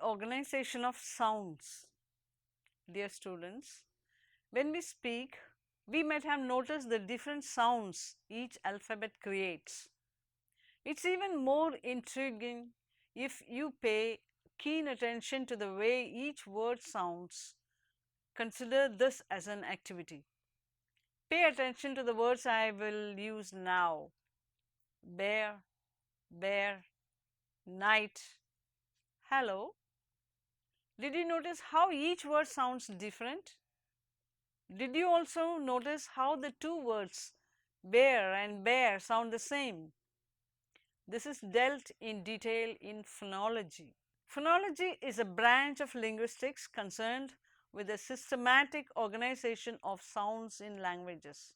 Organization of sounds. Dear students, when we speak, we might have noticed the different sounds each alphabet creates. It's even more intriguing if you pay keen attention to the way each word sounds. Consider this as an activity. Pay attention to the words I will use now. Bear, bear, night, hello. Did you notice how each word sounds different? Did you also notice how the two words bear and bear sound the same? This is dealt in detail in phonology. Phonology is a branch of linguistics concerned with the systematic organization of sounds in languages.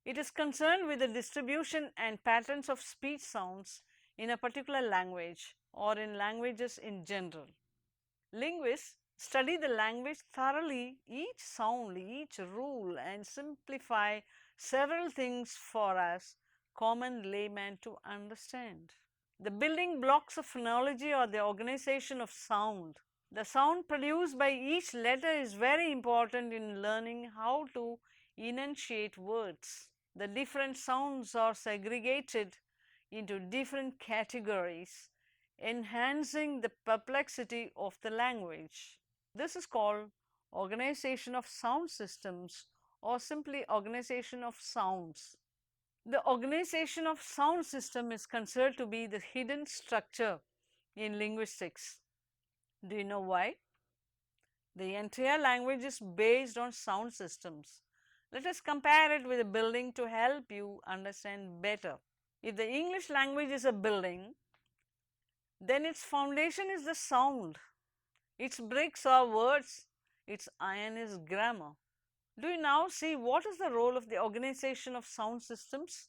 It is concerned with the distribution and patterns of speech sounds in a particular language or in languages in general. Linguists study the language thoroughly, each sound, each rule, and simplify several things for us common layman to understand. The building blocks of phonology are the organization of sound. The sound produced by each letter is very important in learning how to enunciate words. The different sounds are segregated into different categories, enhancing the perplexity of the language. This is called organization of sound systems or simply organization of sounds. The organization of sound system is considered to be the hidden structure in linguistics. Do you know why? The entire language is based on sound systems. Let us compare it with a building to help you understand better. If the English language is a building, then its foundation is the sound. Its bricks are words, its iron is grammar. Do you now see what is the role of the organization of sound systems,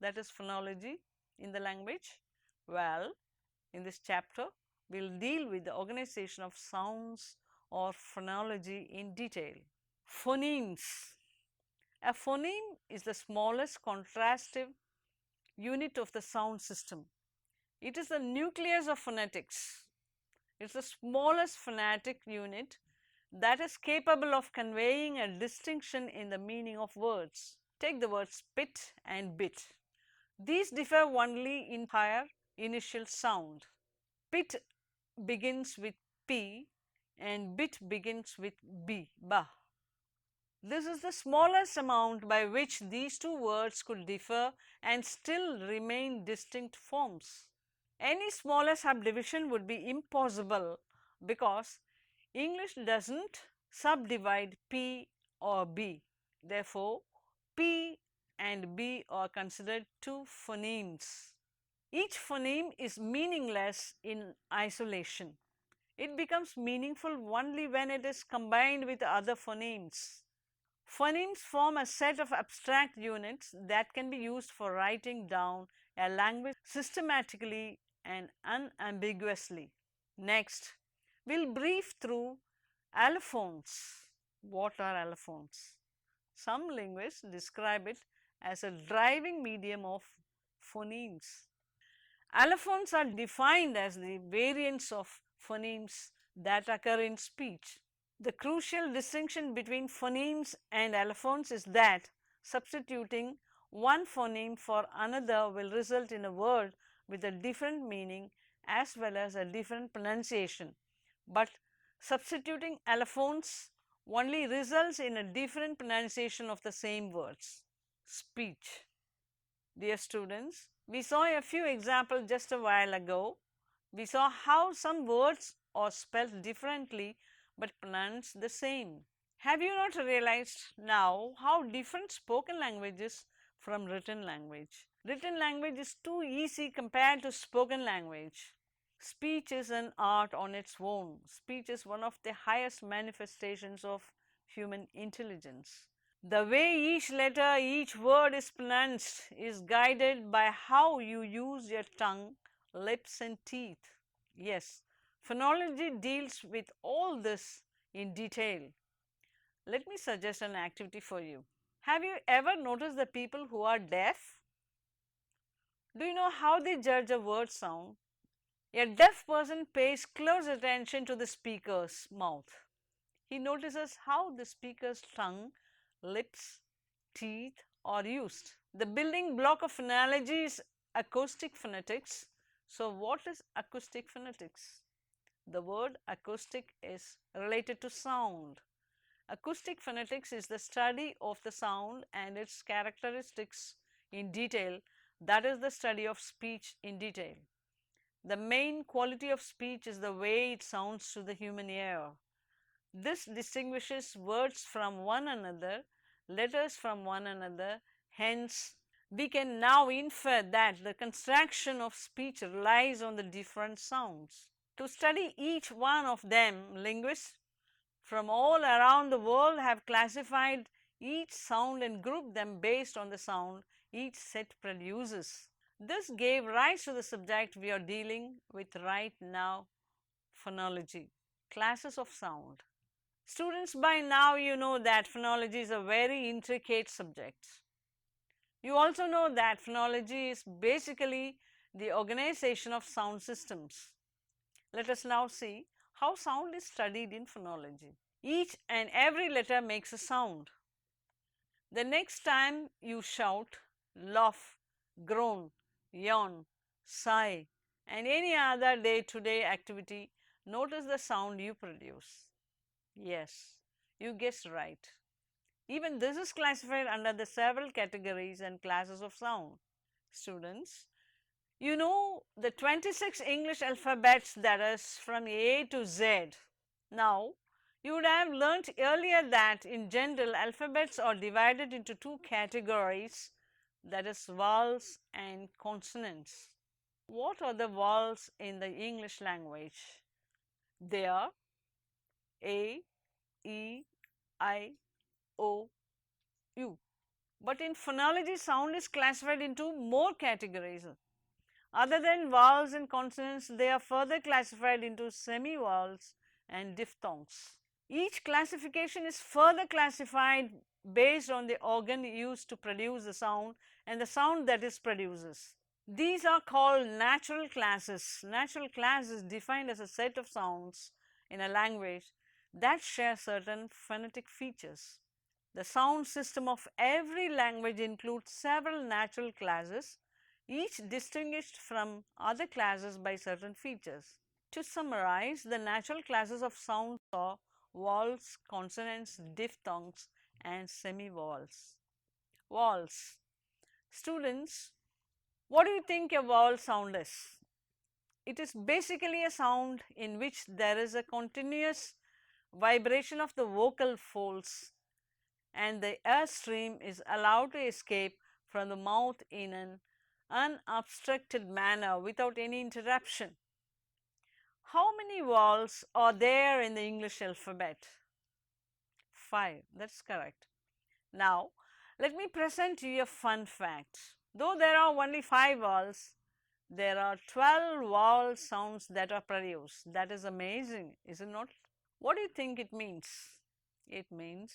that is phonology, in the language? Well, in this chapter, we will deal with the organization of sounds or phonology in detail. Phonemes. A phoneme is the smallest contrastive unit of the sound system. It is the nucleus of phonetics. It is the smallest phonetic unit that is capable of conveying a distinction in the meaning of words. Take the words spit and bit. These differ only in higher initial sound. Pit begins with P and bit begins with B, ba. This is the smallest amount by which these two words could differ and still remain distinct forms. Any smaller subdivision would be impossible because English does not subdivide P or B. Therefore, P and B are considered two phonemes. Each phoneme is meaningless in isolation. It becomes meaningful only when it is combined with other phonemes. Phonemes form a set of abstract units that can be used for writing down a language systematically and unambiguously. Next, we will brief through allophones. What are allophones? Some linguists describe it as a driving medium of phonemes. Allophones are defined as the variants of phonemes that occur in speech. The crucial distinction between phonemes and allophones is that substituting one phoneme for another will result in a word with a different meaning as well as a different pronunciation, but Substituting allophones only results in a different pronunciation of the same words. Speech. Dear students, we saw a few examples just a while ago. We saw how some words are spelled differently but pronounced the same. Have you not realized now how different spoken language is from written language? Written language is too easy compared to spoken language. Speech is an art on its own. Speech is one of the highest manifestations of human intelligence. The way each letter, each word is pronounced is guided by how you use your tongue, lips and teeth. Yes, phonology deals with all this in detail. Let me suggest an activity for you. Have you ever noticed the people who are deaf? Do you know how they judge a word sound? A deaf person pays close attention to the speaker's mouth. He notices how the speaker's tongue, lips, teeth are used. The building block of phonology is acoustic phonetics. So what is acoustic phonetics? The word acoustic is related to sound. Acoustic phonetics is the study of the sound and its characteristics in detail. That is the study of speech in detail. The main quality of speech is the way it sounds to the human ear. This distinguishes words from one another, letters from one another. Hence, we can now infer that the construction of speech relies on the different sounds. To study each one of them, linguists from all around the world have classified each sound and grouped them based on the sound each set produces. This gave rise to the subject we are dealing with right now, phonology, classes of sound. Students, by now you know that phonology is a very intricate subject. You also know that phonology is basically the organization of sound systems. Let us now see how sound is studied in phonology. Each and every letter makes a sound. The next time you shout, laugh, groan, yawn, sigh, and any other day-to-day activity, notice the sound you produce. Yes, you guessed right. Even this is classified under the several categories and classes of sound. Students, you know the 26 English alphabets, that is from A to Z. Now, you would have learnt earlier that in general alphabets are divided into two categories, that is vowels and consonants. What are the vowels in the English language? They are A, E, I, O, U. But in phonology, sound is classified into more categories. Other than vowels and consonants, they are further classified into semi-vowels and diphthongs. Each classification is further classified based on the organ used to produce the sound and the sound that it produces. These are called natural classes. Natural class is defined as a set of sounds in a language that share certain phonetic features. The sound system of every language includes several natural classes, each distinguished from other classes by certain features. To summarize, the natural classes of sounds are vowels, consonants, diphthongs and semi-vowels. Vowels. Students, what do you think a vowel sound is? It is basically a sound in which there is a continuous vibration of the vocal folds and the air stream is allowed to escape from the mouth in an unobstructed manner without any interruption. How many vowels are there in the English alphabet? 5, that's correct. Now, let me present you a fun fact. Though there are only 5 vowels, there are 12 vowel sounds that are produced. That is amazing, is it not? What do you think it means? It means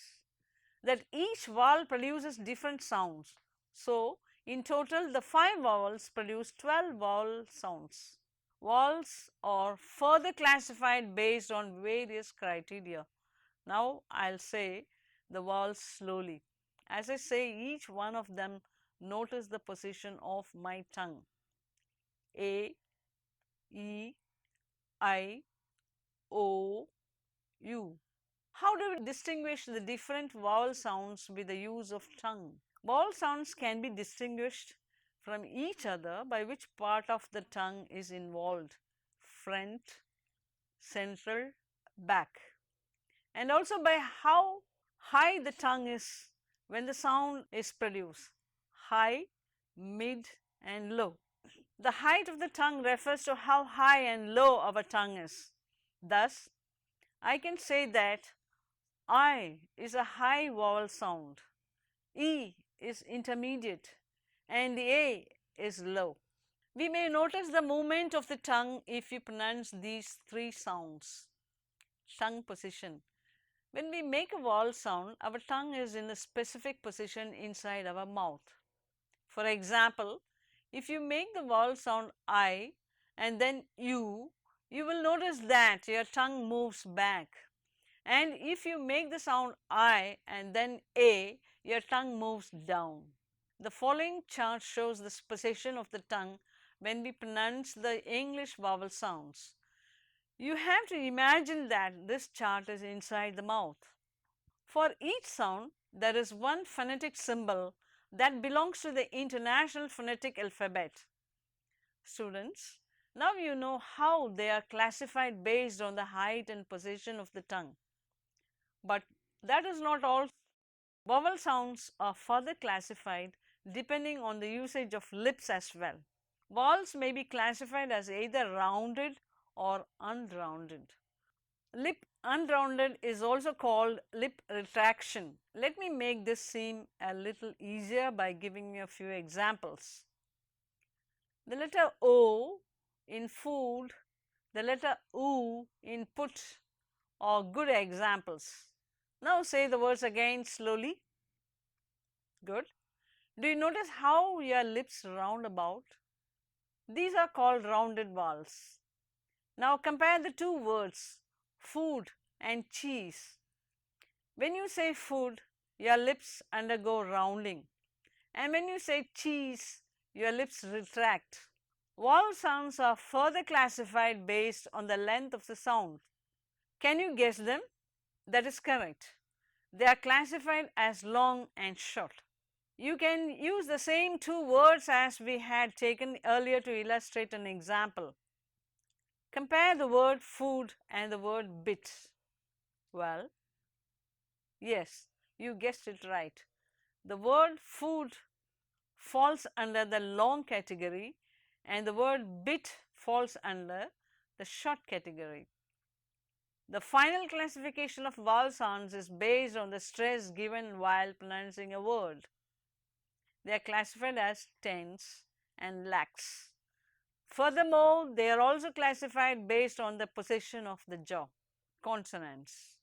that each vowel produces different sounds. So, in total, the 5 vowels produce 12 vowel sounds. Vowels are further classified based on various criteria. Now, I'll say the vowels slowly. As I say each one of them, notice the position of my tongue. A, E, I, O, U. How do we distinguish the different vowel sounds with the use of tongue? Vowel sounds can be distinguished from each other by which part of the tongue is involved: front, central, back, and also by how high the tongue is when the sound is produced: high, mid and low. The height of the tongue refers to how high and low our tongue is. Thus, I can say that I is a high vowel sound, E is intermediate and A is low. We may notice the movement of the tongue if we pronounce these three sounds. Tongue position. When we make a vowel sound, our tongue is in a specific position inside our mouth. For example, if you make the vowel sound I and then you will notice that your tongue moves back. And if you make the sound I and then A, your tongue moves down. The following chart shows the position of the tongue when we pronounce the English vowel sounds. You have to imagine that this chart is inside the mouth. For each sound, there is one phonetic symbol that belongs to the International Phonetic Alphabet. Students, now you know how they are classified based on the height and position of the tongue. But that is not all. Vowel sounds are further classified depending on the usage of lips as well. Vowels may be classified as either rounded or unrounded. Lip unrounded is also called lip retraction. Let me make this seem a little easier by giving you a few examples. The letter O in food, the letter U in put are good examples. Now say the words again slowly. Good. Do you notice how your lips round about? These are called rounded vowels. Now compare the two words, food and cheese. When you say food, your lips undergo rounding, and when you say cheese, your lips retract. Vowel sounds are further classified based on the length of the sound. Can you guess them? That is correct. They are classified as long and short. You can use the same two words as we had taken earlier to illustrate an example. Compare the word food and the word bit. Well, yes, you guessed it right. The word food falls under the long category and the word bit falls under the short category. The final classification of vowel sounds is based on the stress given while pronouncing a word. They are classified as tense and lax. Furthermore, they are also classified based on the position of the jaw. Consonants.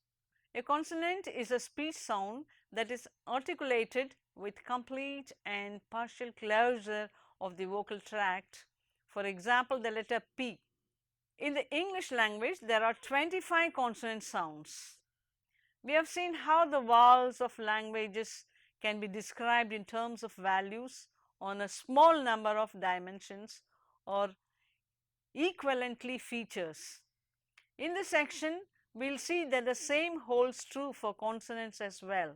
A consonant is a speech sound that is articulated with complete and partial closure of the vocal tract. For example, the letter P. In the English language, there are 25 consonant sounds. We have seen how the vowels of languages can be described in terms of values on a small number of dimensions or equivalently features. In this section, we will see that the same holds true for consonants as well.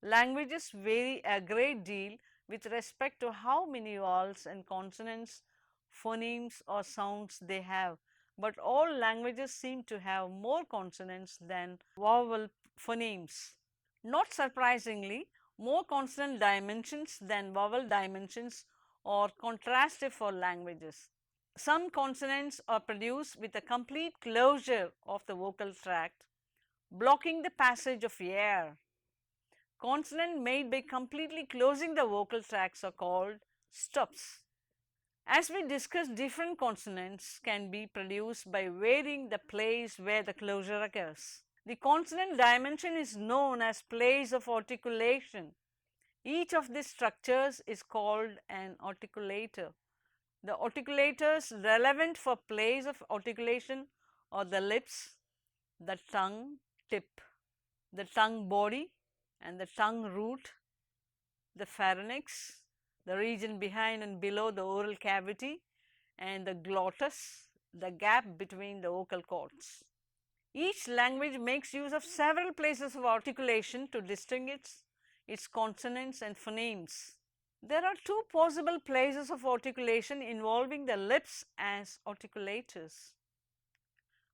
Languages vary a great deal with respect to how many vowels and consonants, phonemes or sounds they have, but all languages seem to have more consonants than vowel phonemes. Not surprisingly, more consonant dimensions than vowel dimensions are contrastive for languages. Some consonants are produced with a complete closure of the vocal tract, blocking the passage of air. Consonants made by completely closing the vocal tracts are called stops. As we discussed, different consonants can be produced by varying the place where the closure occurs. The consonant dimension is known as place of articulation. Each of these structures is called an articulator. The articulators relevant for place of articulation are the lips, the tongue tip, the tongue body and the tongue root, the pharynx, the region behind and below the oral cavity, and the glottis, the gap between the vocal cords. Each language makes use of several places of articulation to distinguish its consonants and phonemes. There are two possible places of articulation involving the lips as articulators.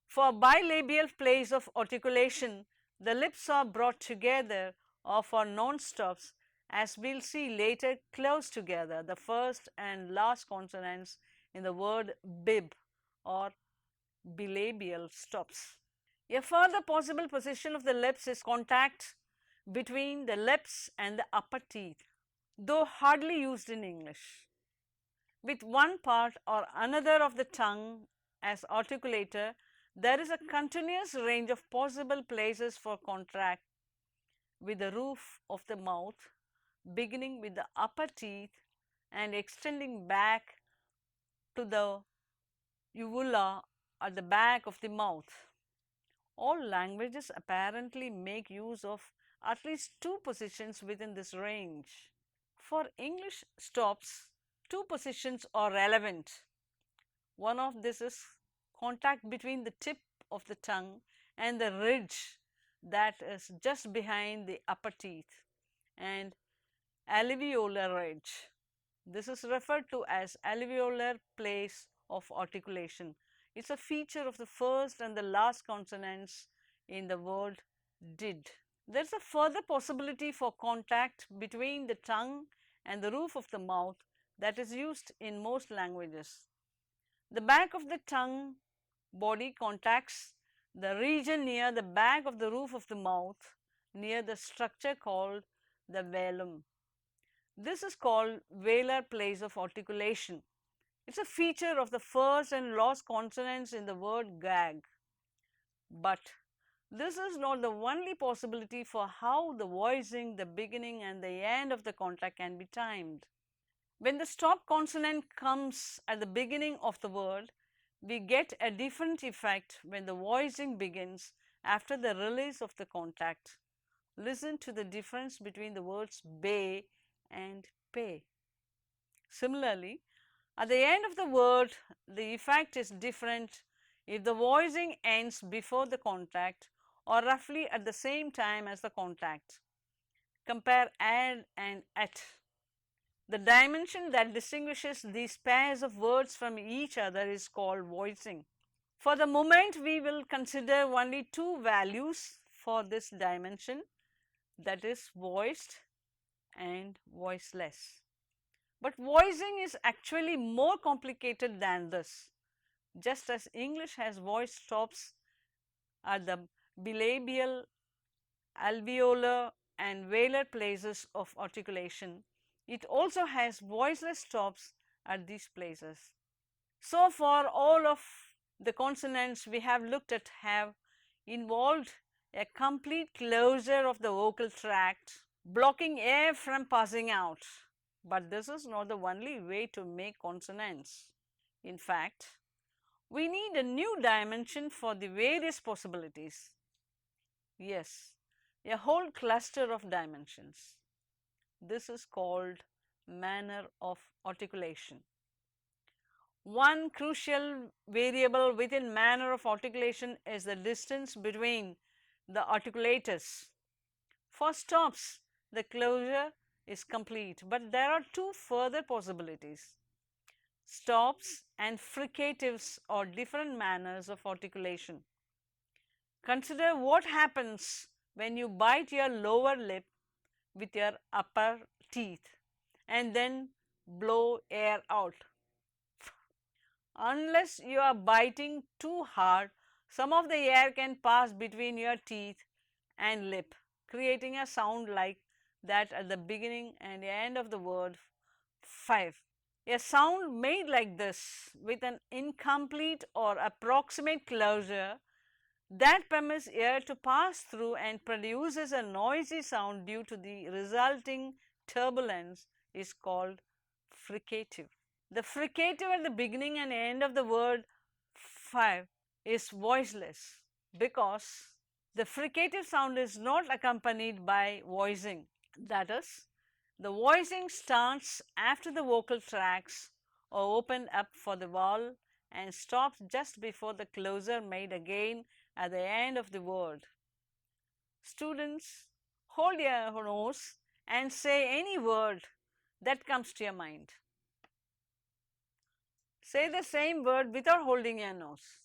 For bilabial place of articulation, the lips are brought together, or for non-stops, as we will see later, close together, the first and last consonants in the word bib or bilabial stops. A further possible position of the lips is contact between the lips and the upper teeth, though hardly used in English. With one part or another of the tongue as articulator, there is a continuous range of possible places for contact with the roof of the mouth, beginning with the upper teeth and extending back to the uvula at the back of the mouth. All languages apparently make use of at least two positions within this range. For English stops, two positions are relevant. One of this is contact between the tip of the tongue and the ridge that is just behind the upper teeth, and alveolar ridge. This is referred to as alveolar place of articulation. It's a feature of the first and the last consonants in the word did. There's a further possibility for contact between the tongue and the roof of the mouth that is used in most languages. The back of the tongue body contacts the region near the back of the roof of the mouth, near the structure called the velum. This is called velar place of articulation. It's a feature of the first and last consonants in the word gag. But this is not the only possibility for how the voicing, the beginning and the end of the contact can be timed. When the stop consonant comes at the beginning of the word, we get a different effect when the voicing begins after the release of the contact. Listen to the difference between the words bay and pay. Similarly, at the end of the word, the effect is different if the voicing ends before the contact or roughly at the same time as the contact. Compare ad and at. The dimension that distinguishes these pairs of words from each other is called voicing. For the moment, we will consider only two values for this dimension, that is voiced and voiceless. But voicing is actually more complicated than this. Just as English has voice stops at the bilabial, alveolar and velar places of articulation, it also has voiceless stops at these places. So far, all of the consonants we have looked at have involved a complete closure of the vocal tract, blocking air from passing out. But this is not the only way to make consonants. In fact, we need a new dimension for the various possibilities. Yes, a whole cluster of dimensions. This is called manner of articulation. One crucial variable within manner of articulation is the distance between the articulators. For stops, the closure is complete, but there are two further possibilities. Stops and fricatives are different manners of articulation. Consider what happens when you bite your lower lip with your upper teeth and then blow air out. Unless you are biting too hard, some of the air can pass between your teeth and lip, creating a sound like that at the beginning and end of the word 5. A sound made like this with an incomplete or approximate closure that permits air to pass through and produces a noisy sound due to the resulting turbulence is called fricative. The fricative at the beginning and end of the word 5 is voiceless because the fricative sound is not accompanied by voicing. That is, the voicing starts after the vocal tracts are opened up for the vowel and stops just before the closure made again at the end of the word. Students, hold your nose and say any word that comes to your mind. Say the same word without holding your nose.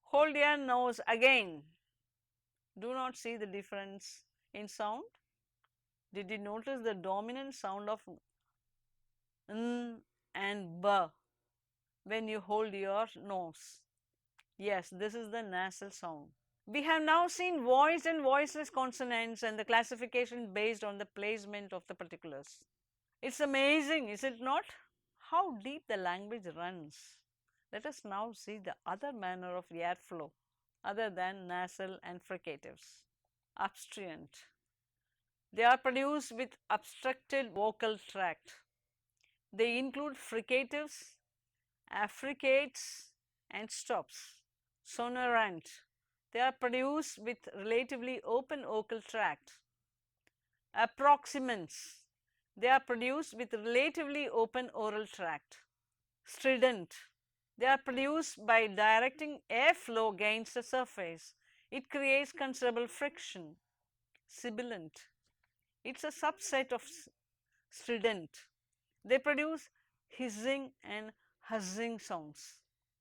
Hold your nose again. Do not see the difference in sound. Did you notice the dominant sound of n and b when you hold your nose? Yes, this is the nasal sound. We have now seen voiced and voiceless consonants and the classification based on the placement of the particulars. It's amazing, is it not? How deep the language runs. Let us now see the other manner of airflow other than nasal and fricatives. Obstruent. They are produced with obstructed vocal tract. They include fricatives, affricates and stops. Sonorant. They are produced with relatively open vocal tract. Approximants. They are produced with relatively open oral tract. Strident. They are produced by directing airflow against the surface. It creates considerable friction. Sibilant. It's a subset of strident. They produce hissing and huzzing sounds.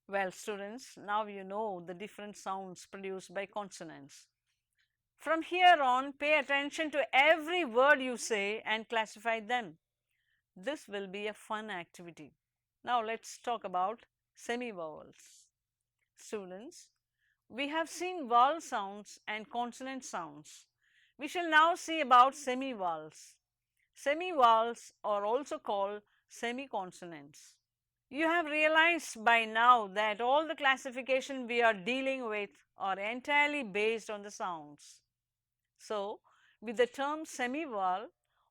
Well, students, now you know the different sounds produced by consonants. From here on, pay attention to every word you say and classify them. This will be a fun activity. Now let's talk about semivowels. Students, we have seen vowel sounds and consonant sounds. We shall now see about semivowels. Semivowels are also called semiconsonants. You have realized by now that all the classification we are dealing with are entirely based on the sounds. So, with the term semivowel,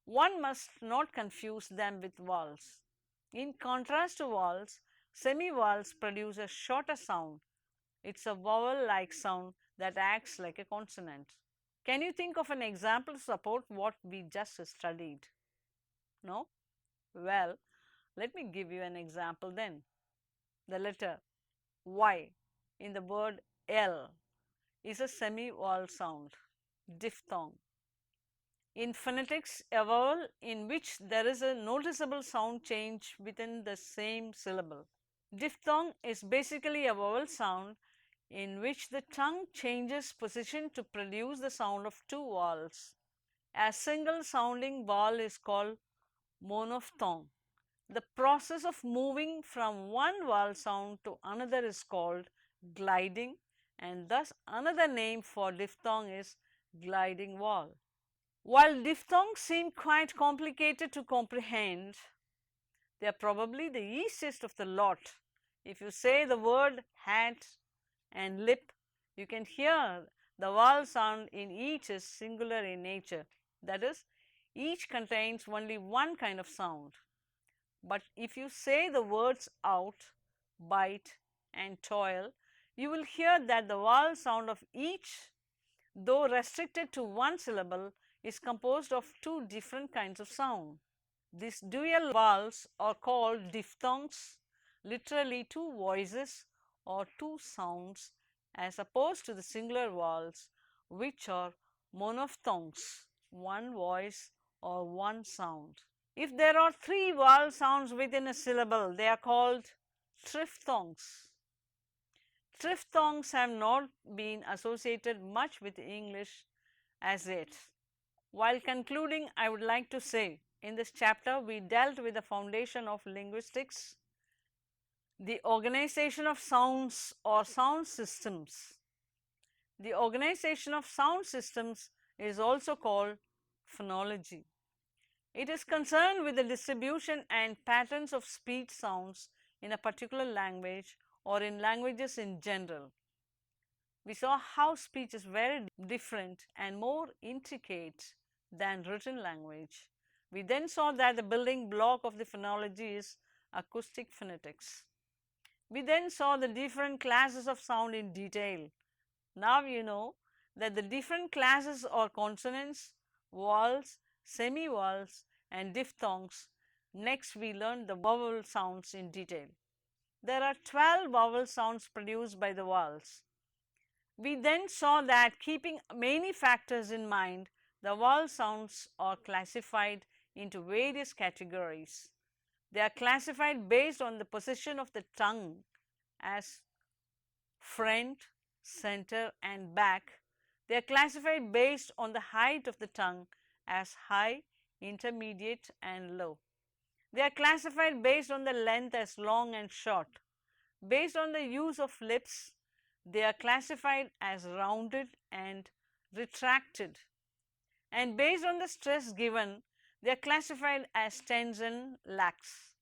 one must not confuse them with vowels. In contrast to vowels, semivowels produce a shorter sound. It's a vowel-like sound that acts like a consonant. Can you think of an example to support what we just studied? No? Well, let me give you an example then. The letter Y in the word L is a semi-vowel sound, diphthong. In phonetics, a vowel in which there is a noticeable sound change within the same syllable. Diphthong is basically a vowel sound in which the tongue changes position to produce the sound of two vowels. A single sounding vowel is called monophthong. The process of moving from one vowel sound to another is called gliding, and thus another name for diphthong is gliding vowel. While diphthongs seem quite complicated to comprehend, they are probably the easiest of the lot. If you say the word hat and lip, you can hear the vowel sound in each is singular in nature. That is, each contains only one kind of sound. But if you say the words out, bite and toil, you will hear that the vowel sound of each, though restricted to one syllable, is composed of two different kinds of sound. These dual vowels are called diphthongs, literally two voices or two sounds, as opposed to the singular vowels, which are monophthongs, one voice or one sound. If there are three vowel sounds within a syllable, they are called triphthongs. Triphthongs have not been associated much with English as yet. While concluding, I would like to say, in this chapter we dealt with the foundation of linguistics, the organization of sounds or sound systems. The organization of sound systems is also called phonology. It is concerned with the distribution and patterns of speech sounds in a particular language or in languages in general. We saw how speech is very different and more intricate than written language. We then saw that the building block of the phonology is acoustic phonetics. We then saw the different classes of sound in detail. Now you know that the different classes are consonants, vowels, semivowels and diphthongs. Next we learned the vowel sounds in detail. there are 12 vowel sounds produced by the vowels. We then saw that keeping many factors in mind, the vowel sounds are classified into various categories. They are classified based on the position of the tongue as front, center and back. They are classified based on the height of the tongue as high, intermediate and low. They are classified based on the length as long and short. Based on the use of lips, they are classified as rounded and retracted. And based on the stress given, they are classified as tense and lax.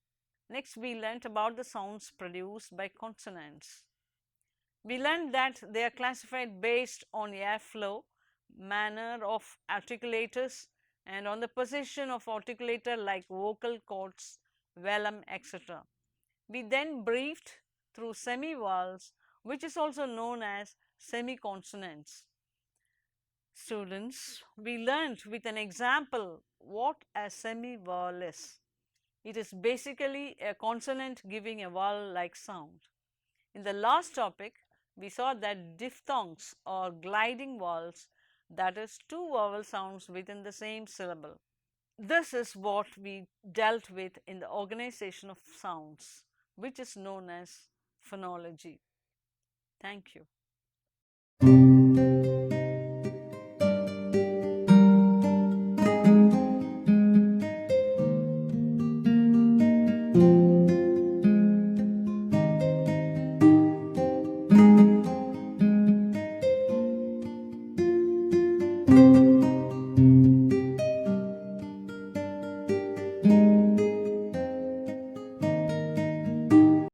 Next, we learnt about the sounds produced by consonants. We learned that they are classified based on airflow, manner of articulators and on the position of articulator like vocal cords, velum, etc. We then briefed through semi-vowels, which is also known as semi-consonants. Students, we learned with an example what a semi-vowel is. It is basically a consonant giving a vowel-like sound. In the last topic, we saw that diphthongs or gliding vowels, that is two vowel sounds within the same syllable. This is what we dealt with in the organization of sounds, which is known as phonology. Thank you.